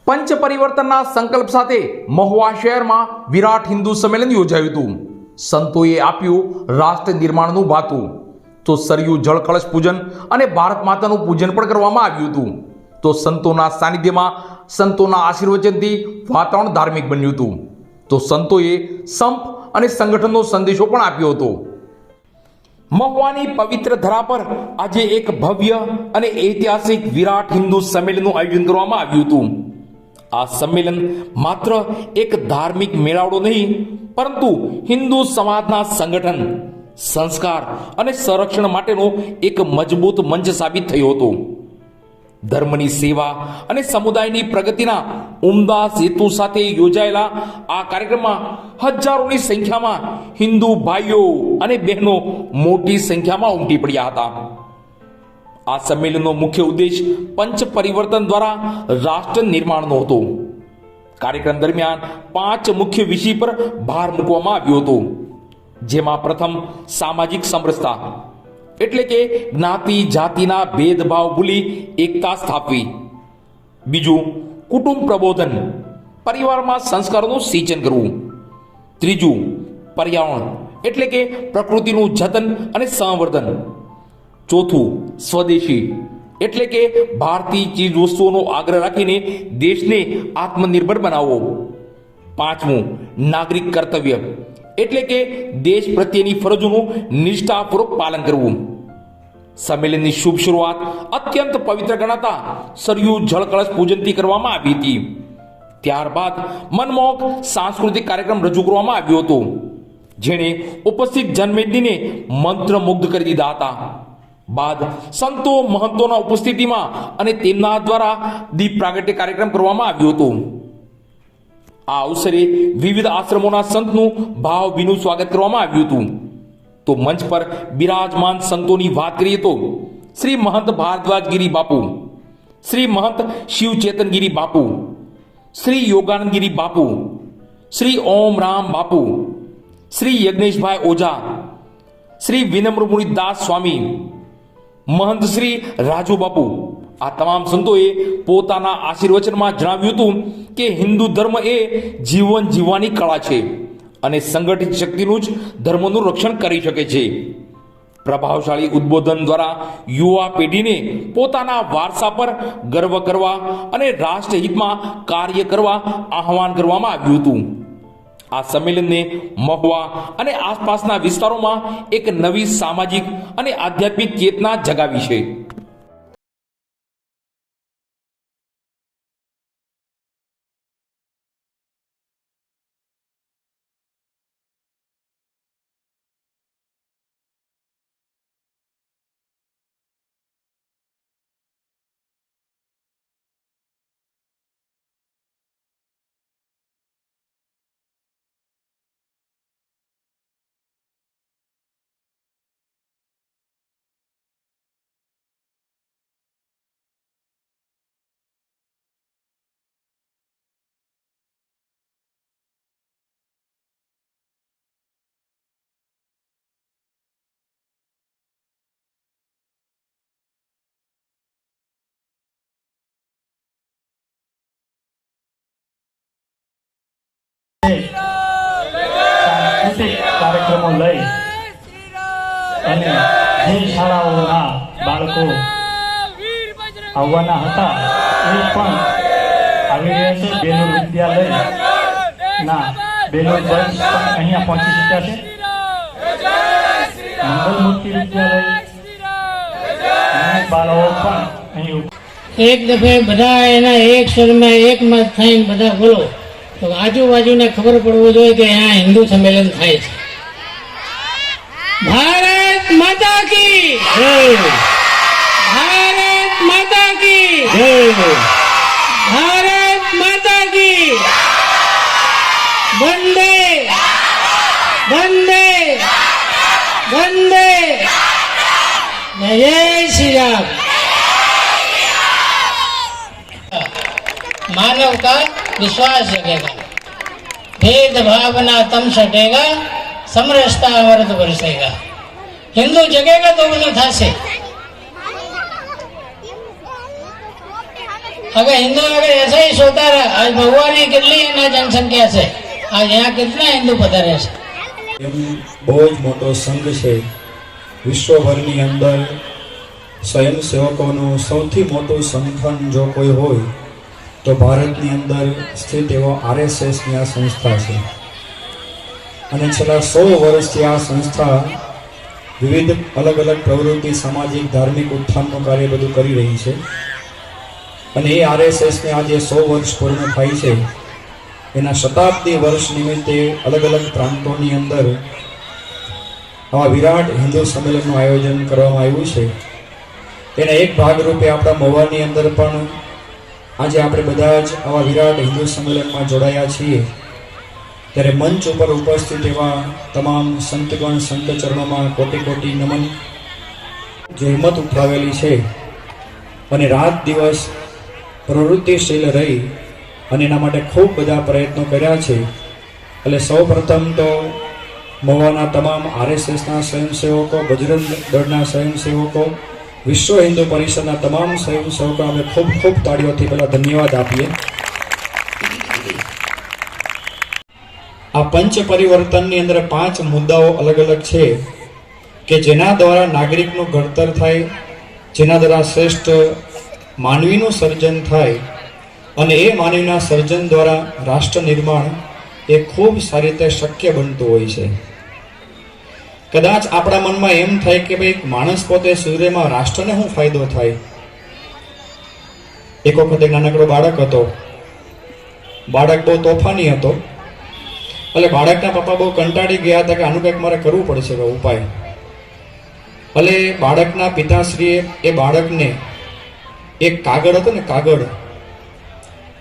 પંચ પરિવર્તનના સંકલ્પ સાથે મહુવા શહેરમાં વિરાટ હિન્દુ સંમેલન યોજાયું હતું. સંતોએ આપ્યું રાષ્ટ્ર નિર્માણનું ભાતું. તો સરયુ જળ કળશ પૂજન અને ભારત માતાનું પૂજન પણ કરવામાં આવ્યું હતું. તો સંતોના સાનિધ્યમાં સંતોના આશીર્વચનથી વાતાવરણ ધાર્મિક બન્યું હતું. તો સંતોએ સંપ અને સંગઠનનો સંદેશો પણ આપ્યો હતો. મહુવાની પવિત્ર ધરા પર આજે એક ભવ્ય અને ઐતિહાસિક વિરાટ હિન્દુ સંમેલનનું આયોજન કરવામાં આવ્યું હતું. આ સંમેલન માત્ર એક ધાર્મિક મેળાવડો નહીં, પરંતુ હિન્દુ સમાજના સંગઠન, સંસ્કાર અને સંરક્ષણ માટેનો એક મજબૂત મંચ સાબિત થયો હતો. ધર્મની સેવા અને સમુદાયની પ્રગતિના ઉમદા હેતુ સાથે યોજાયેલા આ કાર્યક્રમમાં હજારોની સંખ્યામાં હિન્દુ ભાઈઓ અને બહેનો મોટી સંખ્યામાં ઉમટી પડ્યા હતા. આ સંમેલનનો મુખ્ય ઉદ્દેશ પંચ પરિવર્તન દ્વારા રાષ્ટ્ર નિર્માણનો હતો. કાર્યક્રમ દરમિયાન 5 મુખ્ય વિષય પર ભાર મૂકવામાં આવ્યો હતો, જેમાં પ્રથમ સામાજિક સમરસતા, એટલે કે જ્ઞાતિ જાતિના ભેદભાવ ભૂલી એકતા સ્થાપવી. બીજું, કુટુંબ પ્રબોધન, પરિવારમાં સંસ્કારોનું સિંચન કરવું. ત્રીજું, પર્યાવરણ, એટલે કે પ્રકૃતિનું જતન અને સંવર્ધન. ચોથું, સ્વદેશી, એટલે કે ભારતીય ચીજ વસ્તુઓનો આગ્રહ રાખીને દેશને આત્મનિર્ભર બનાવવો. પાંચમું, નાગરિક કર્તવ્ય, એટલે કે દેશ પ્રત્યેની ફરજોનું નિષ્ઠાપૂર્વક પાલન કરવું. સંમેલનની શુભ શરૂઆત અત્યંત પવિત્ર ગણાતા સરયુ જળ કળશ પૂજનથી કરવામાં આવી હતી. ત્યારબાદ મનમોહક સાંસ્કૃતિક કાર્યક્રમ રજૂ કરવામાં આવ્યો હતો, જેણે ઉપસ્થિત જનમેદનીને મંત્રમુગ્ધ કરી દીધા હતા. બાદ સંતો મહંતોના ઉપસ્થિતિમાં અને તેમના દ્વારા દીપ પ્રાગટ્ય કાર્યક્રમ કરવામાં આવ્યો હતો. આ અવસરે વિવિધ આશ્રમોના સંતનું ભાવભીનું સ્વાગત કરવામાં આવ્યું હતું. તો મંચ પર બિરાજમાન સંતોની વાત કરીએ તો શ્રી મહંત ભારદ્વાજગીરી બાપુ, શ્રી મહંત શિવચેતનગીરી બાપુ, શ્રી યોગાનંદગીરી બાપુ, શ્રી ઓમ રામ બાપુ, શ્રી યજ્ઞેશભાઈ ઓઝા, શ્રી વિનમ્ર મુનિદાસ સ્વામી, મહંત શ્રી રાજુ બાપુ, આ તમામ સંતોએ પોતાના આશીર્વચનમાં જણાવ્યું હતું કે હિન્દુ ધર્મ એ જીવન જીવવાની કળા છે અને સંગઠિત શક્તિનું જ ધર્મનું રક્ષણ કરી શકે છે. પ્રભાવશાળી ઉદ્બોધન દ્વારા યુવા પેઢીને પોતાના વારસા પર ગર્વ કરવા અને રાષ્ટ્રહિતમાં કાર્ય કરવા આહવાન કરવામાં આવ્યું હતું. આ સંમેલનને મહુવા અને આસપાસના વિસ્તારોમાં એક નવી સામાજિક અને આધ્યાત્મિક ચેતના જગાવી છે. સાંસ્કૃતિક કાર્યક્રમો લઈ અને જે શાળાઓના બાળકો આવવાના હતા એ પણ આવી રહ્યા છે. બેલુર વિદ્યાલયના બેલુર બસ પણ અહીંયા પહોંચી ચૂક્યા છે. મંગલમૂર્તિ વિદ્યાલય બાળકો પણ અહીં એક દફે બધા એના એક સ્વરમાં એક મત થઈને બધા બોલો તો આજુબાજુને ખબર પડવું જોઈએ કે અહીંયા હિન્દુ સંમેલન થાય છે. ભારત માતા કી જય, ભારત માતા કી જય, ભારત માતા કી વંદે વંદે વંદે, જય શ્રી રામ. मानव का विश्वास जगेगा, भेद भावना तम सटेगा, समरसता अमृत बरसेगा. हिंदू जगेगा तो બધું થશે. अगर हिंदू अगर ऐसा ही सोता रहा, आज भगवान की कितनी ना जनसंख्या से आज यहाँ कितना हिंदू पधारे છે એમ બહુ જ મોટો સંઘ છે. વિશ્વભરની અંદર સ્વયંસેવકોનું સૌથી મોટું સંગઠન જો કોઈ હોય તો ભારતની અંદર સ્થિત એવો RSSની આ સંસ્થા છે. અને છેલ્લા 100 વર્ષથી આ સંસ્થા વિવિધ અલગ અલગ પ્રવૃત્તિ, સામાજિક, ધાર્મિક ઉત્થાનનું કાર્ય બધું કરી રહી છે. અને એ RSSને આજે 100 વર્ષ પૂર્ણ થાય છે. એના શતાબ્દી વર્ષ નિમિત્તે અલગ અલગ પ્રાંતોની અંદર આવા વિરાટ હિન્દુ સંમેલનનું આયોજન કરવામાં આવ્યું છે. એના એક ભાગરૂપે આપણા મહુવાની અંદર પણ આજે આપણે બધા જ આવા વિરાટ હિન્દુ સંમેલનમાં જોડાયા છીએ. ત્યારે મંચ ઉપર ઉપસ્થિત એવા તમામ સંતગણ, સંત ચરણોમાં કોટી કોટી નમન. જે હિંમત ઉઠાવેલી છે અને રાત દિવસ પ્રવૃત્તિશીલ રહી અને એના માટે ખૂબ બધા પ્રયત્નો કર્યા છે. એટલે સૌ પ્રથમ તો મહુવાના તમામ RSSના સ્વયંસેવકો, બજરંગ દળના સ્વયંસેવકો, વિશ્વ હિન્દુ પરિષદના તમામ સ્વયંસેવકો અમે ખૂબ ખૂબ તાળીઓથી પહેલા ધન્યવાદ આપીએ. આ પંચ પરિવર્તનની અંદર 5 મુદ્દાઓ અલગ અલગ છે કે જેના દ્વારા નાગરિકનું ઘડતર થાય, જેના દ્વારા શ્રેષ્ઠ માનવીનું સર્જન થાય અને એ માનવીના સર્જન દ્વારા રાષ્ટ્ર નિર્માણ એ ખૂબ સારી રીતે શક્ય બનતું હોય છે. કદાચ આપણા મનમાં એમ થાય કે ભાઈ માણસ પોતે સુધરેમાં રાષ્ટ્રને શું ફાયદો થાય. એક વખત એક નાનકડો બાળક હતો. બાળક બહુ તોફાની હતો. એટલે બાળકના પપ્પા બહુ કંટાળી ગયા હતા કે આનું કંઈક મારે કરવું પડશે ઉપાય. એટલે બાળકના પિતાશ્રીએ એ બાળકને એક કાગળ હતો ને, કાગળ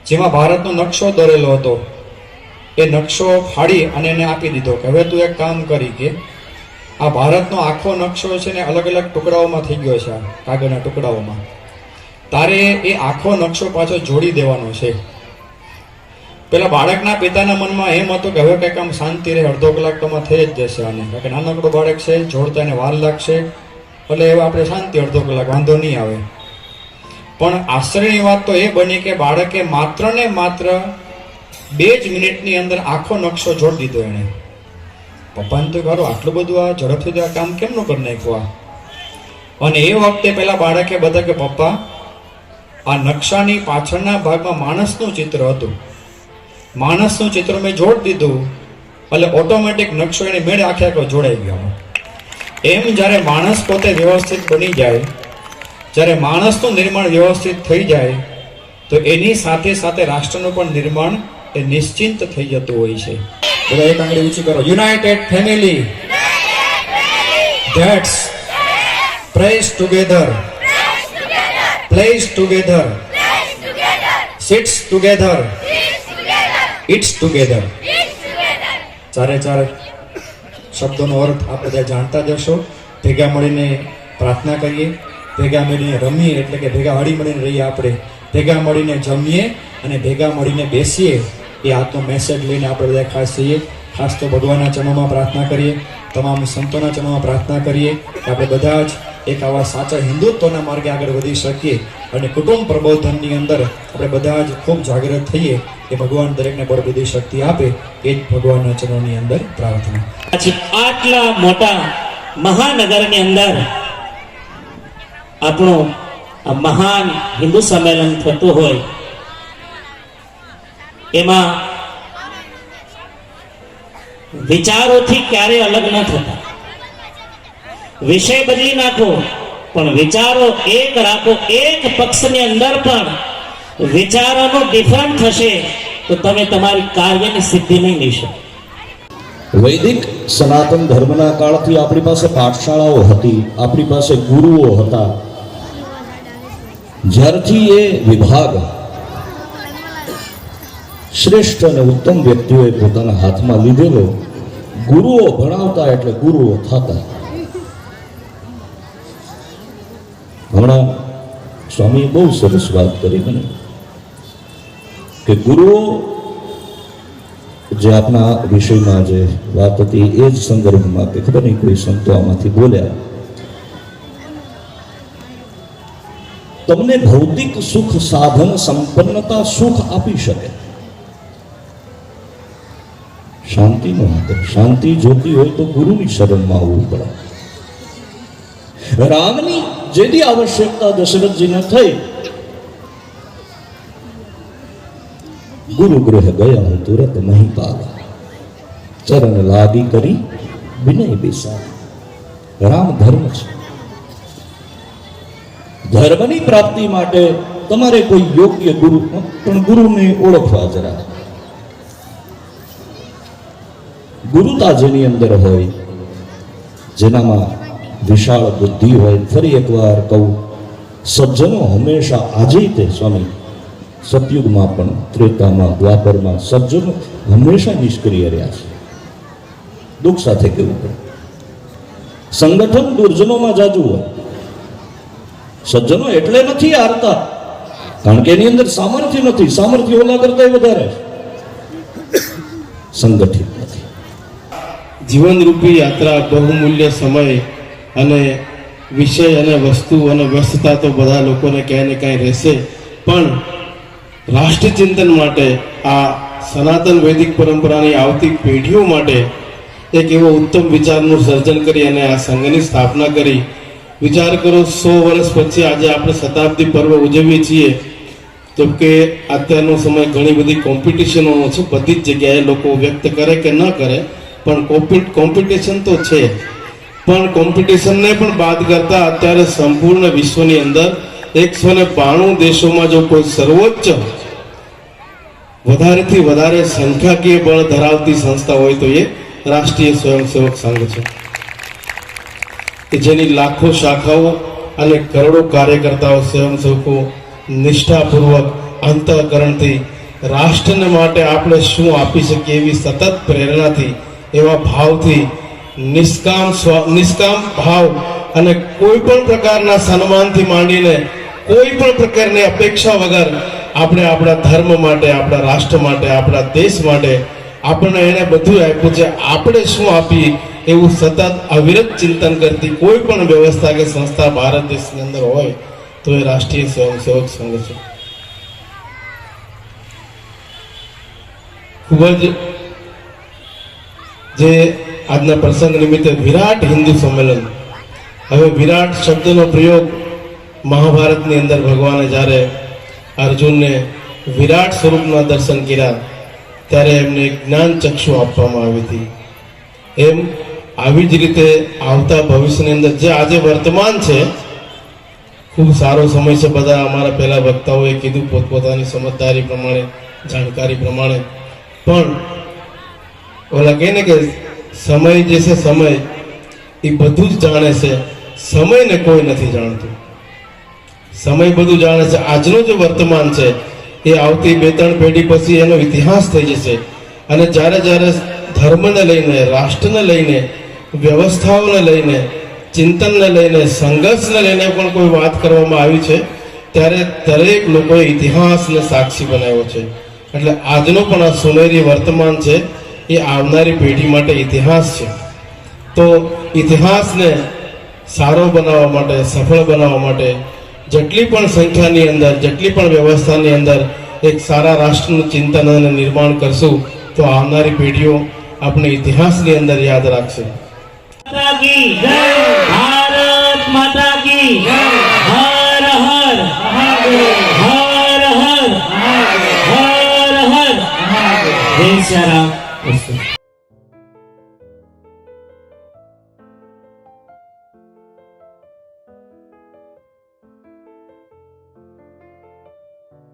જેમાં ભારતનો નકશો દોરેલો હતો, એ નકશો ફાડી અને એને આપી દીધો કે હવે તું એક કામ કરી કે આ ભારતનો આખો નકશો છે ને અલગ અલગ ટુકડાઓમાં થઈ ગયો છે, આ કાગળના ટુકડાઓમાં. તારે એ આખો નકશો પાછો જોડી દેવાનો છે. પેલા બાળકના પિતાના મનમાં એમ હતું કે હવે કંઈક આમ શાંતિ રહે, અડધો કલાક તો થઈ જ જશે આને, કારણ કે નાનકડો બાળક છે, જોડતા એને વાર લાગશે, એટલે હવે આપણે શાંતિ, અડધો કલાક વાંધો નહીં આવે. પણ આશ્ચર્યની વાત તો એ બની કે બાળકે માત્ર ને માત્ર 2 જ મિનિટની અંદર આખો નકશો જોડી દીધો એને. પપ્પાને તો ખરું આટલું બધું આ ઝડપથી આ કામ કેમ ન કરી નાખ્યું. અને એ વખતે પેલા બાળકે બધા કે પપ્પા આ નકશાની પાછળના ભાગમાં માણસનું ચિત્ર હતું, માણસનું ચિત્ર મેં જોડી દીધું એટલે ઓટોમેટિક નકશો એને મેળે આખે આખો જોડાઈ ગયો. એમ જ્યારે માણસ પોતે વ્યવસ્થિત બની જાય, જ્યારે માણસનું નિર્માણ વ્યવસ્થિત થઈ જાય તો એની સાથે સાથે રાષ્ટ્રનું પણ નિર્માણ એ નિશ્ચિંત થઈ જતું હોય છે. બધા એક આંગળી ઊંચી કરો. United family that's prays together, plays together, sits together, eats together. ચારે ચાર શબ્દોનો અર્થ આપણે બધા જાણતા જશો. ભેગા મળીને પ્રાર્થના કરીએ, ભેગા મળીને રમીએ, એટલે કે ભેગા હળી મળીને રહીએ, આપણે ભેગા મળીને જમીએ અને ભેગા મળીને બેસીએ. એ આજનો મેસેજ લઈને આપણે બધા ખાસ થઈએ. ખાસ તો ભગવાનના ચરણોમાં પ્રાર્થના કરીએ, તમામ સંતોના ચરણોમાં પ્રાર્થના કરીએ કે આપણે બધા જ એક આવા સાચા હિન્દુત્વના માર્ગે આગળ વધી શકીએ અને કુટુંબ પ્રબોધનની અંદર આપણે બધા જ ખૂબ જાગૃત થઈએ. એ ભગવાન દરેકને બળબુદ્ધિ શક્તિ આપે, એ જ ભગવાનના ચરણોની અંદર પ્રાર્થના. આટલા મોટા મહાનગરની અંદર આપણું આ મહાન હિન્દુ સંમેલન થતું હોય, એમાં વિચારોથી ક્યારે અલગ ન થતા. વિષય બદલી નાખો પણ વિચારો એક રાખો. એક પક્ષની અંદર પણ વિચારોનો ડિફરન્ટ થશે તો તમે તમારી કાર્યની સિદ્ધિ નહીં લઈ શકો. વૈદિક સનાતન ધર્મના કાળથી આપણી પાસે પાઠશાળાઓ હતી, આપણી પાસે ગુરુઓ હતા. જ્યારથી એ વિભાગ શ્રેષ્ઠ અને ઉત્તમ વ્યક્તિઓએ પોતાના હાથમાં લીધેલો, ગુરુઓ ભણાવતા એટલે ગુરુઓ થતા. હમણાં સ્વામી બહુ સરસ વાત કરી મને કે ગુરુઓ જે આપના વિષયમાં જે વાત હતી એ જ સંદર્ભમાં કે ખબર નહીં કોઈ સંતો આમાંથી બોલ્યા તમને ભૌતિક સુખ સાધન સંપન્નતા સુખ આપી શકે, શાંતિ નો માટે શાંતિ જોતી હોય તો ગુરુની શરણમાં આવવું પડે. રામની જેથી આવશ્યકતા દશરથજીને થઈ, ગુરુ ગૃહ ગયા હું તુરત નહીં પાવા, ચરણ લાગી કરી વિનય બેસા. રામ ધર્મ છે. ધર્મની પ્રાપ્તિ માટે તમારે કોઈ યોગ્ય ગુરુ, પણ ગુરુને ઓળખવા જરા. ગુરુતા જેની અંદર હોય, જેનામાં વિશાળ બુદ્ધિ હોય. ફરી એકવાર કહું, સજ્જનો હંમેશા આજે તે સ્વામી સતયુગમાં પણ, ત્રેતામાં, દ્વાપરમાં સજ્જનો હંમેશા નિષ્ક્રિય રહ્યા છે. દુઃખ સાથે કહેવું પડે. સંગઠન દુર્જનોમાં જાજુ હોય. સજ્જનો એટલે નથી હારતા, કારણ કે એની અંદર સામર્થ્ય નથી. સામર્થ્ય ઓલા કરતા વધારે સંગઠિત નથી. જીવનરૂપી યાત્રા, બહુમૂલ્ય સમય અને વિષય અને વસ્તુ અને વ્યસ્તતા તો બધા લોકોને ક્યાંય ને ક્યાંય રહેશે, પણ રાષ્ટ્રચિંતન માટે આ સનાતન વૈદિક પરંપરાની આવતી પેઢીઓ માટે એક એવો ઉત્તમ વિચારનું સર્જન કરી અને આ સંઘની સ્થાપના કરી. વિચાર કરો, 100 વર્ષ પછી આજે આપણે શતાબ્દી પર્વ ઉજવીએ છીએ, તો કે અત્યારનો સમય ઘણી બધી કોમ્પિટિશનોનો છે. બધી જ જગ્યાએ લોકો વ્યક્ત કરે કે ન કરે, પણ કોમ્પિટિશન તો છે. પણ કોમ્પિટિશનને પણ બાદ કરતા અત્યારે સંપૂર્ણ વિશ્વની અંદર 192 દેશોમાં જો કોઈ સર્વોચ્ચ વધારેથી વધારે સંખ્યાકીય બળ ધરાવતી સંસ્થા હોય તો એ રાષ્ટ્રીય સ્વયંસેવક સંઘ છે, કે જેની લાખો શાખાઓ અને કરોડો કાર્યકર્તાઓ, સ્વયંસેવકો નિષ્ઠાપૂર્વક અંતઃકરણથી રાષ્ટ્રને માટે આપણે શું આપી શકીએ એવી સતત પ્રેરણાથી, એવા ભાવથી, નિષ્કામ ભાવ અને કોઈ પણ પ્રકારના સન્માનથી માંડીને કોઈ પણ પ્રકારની અપેક્ષા વગર આપણે આપણા ધર્મ માટે, આપણા રાષ્ટ્ર માટે, આપણા દેશ માટે આપણને એને બધું આપ્યું છે, આપણે શું આપીએ એવું સતત અવિરત ચિંતન કરતી કોઈ પણ વ્યવસ્થા કે સંસ્થા ભારત દેશની અંદર હોય તો એ રાષ્ટ્રીય સ્વયંસેવક સંઘ છે. ખૂબ જ જે આજના પ્રસંગ નિમિત્તે વિરાટ હિન્દુ સંમેલન. હવે વિરાટ શબ્દનો પ્રયોગ મહાભારતની અંદર ભગવાને જ્યારે અર્જુનને વિરાટ સ્વરૂપના દર્શન કર્યા ત્યારે એમને જ્ઞાન ચક્ષુ આપવામાં આવી હતી. એમ આવી જ રીતે આવતા ભવિષ્યની અંદર જે આજે વર્તમાન છે, ખૂબ સારો સમય છે. બધા અમારા પહેલા વક્તાઓએ કીધું પોતપોતાની સમજદારી પ્રમાણે, જાણકારી પ્રમાણે, પણ ઓલા કહે ને કે સમય જે છે, સમય એ બધું જ જાણે છે, સમયને કોઈ નથી જાણતું. સમય બધું જાણે છે. આજનો જે વર્તમાન છે એ આવતી 2-3 પેઢી પછી એનો ઇતિહાસ થઈ જશે. અને જ્યારે જ્યારે ધર્મને લઈને, રાષ્ટ્રને લઈને, વ્યવસ્થાઓને લઈને, ચિંતનને લઈને, સંઘર્ષને લઈને પણ કોઈ વાત કરવામાં આવી છે, ત્યારે દરેક લોકોએ ઇતિહાસને સાક્ષી બનાવ્યો છે. એટલે આજનો પણ આ સોનેરી વર્તમાન છે એ આવનારી પેઢી માટે ઇતિહાસ છે. તો ઇતિહાસને સારો બનાવવા માટે, સફળ બનાવવા માટે જેટલી પણ સંખ્યાની અંદર, જેટલી પણ વ્યવસ્થાની અંદર એક સારા રાષ્ટ્રનું ચિંતન અને નિર્માણ કરશું તો આવનારી પેઢીઓ આપણે ઇતિહાસની અંદર યાદ રાખશે. माता की जय, भारत माता की जय, हर हर महादेव, हर हर महादेव, हर हर महादेव. जय श्री राम.